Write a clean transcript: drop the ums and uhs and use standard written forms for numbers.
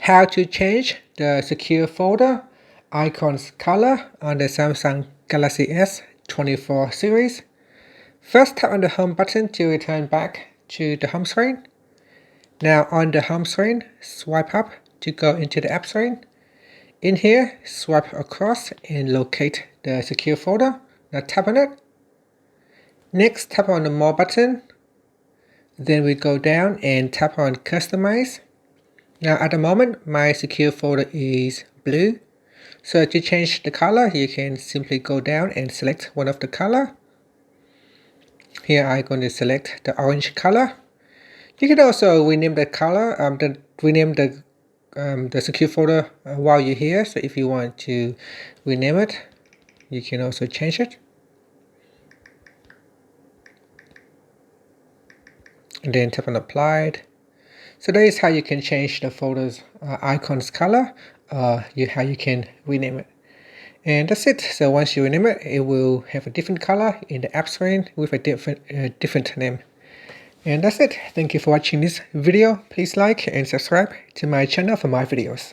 How to change the secure folder icons color on the Samsung Galaxy S24 series. First, tap on the home button to return back to the home screen. Now on the home screen, swipe up to go into the app screen. In here, swipe across and locate the secure folder. Now tap on it. Next, tap on the More button. Then we go down and tap on Customize. Now at the moment, my secure folder is blue. So to change the color, you can simply go down and select one of the color. Here I'm going to select the orange color. You can also rename the color, rename the secure folder while you're here. So if you want to rename it, you can also change it. And then tap on Applied. So that is how you can change the folder's icon's color, how you can rename it. And that's it. So once you rename it, it will have a different color in the app screen with a different name. And that's it. Thank you for watching this video. Please like and subscribe to my channel for more videos.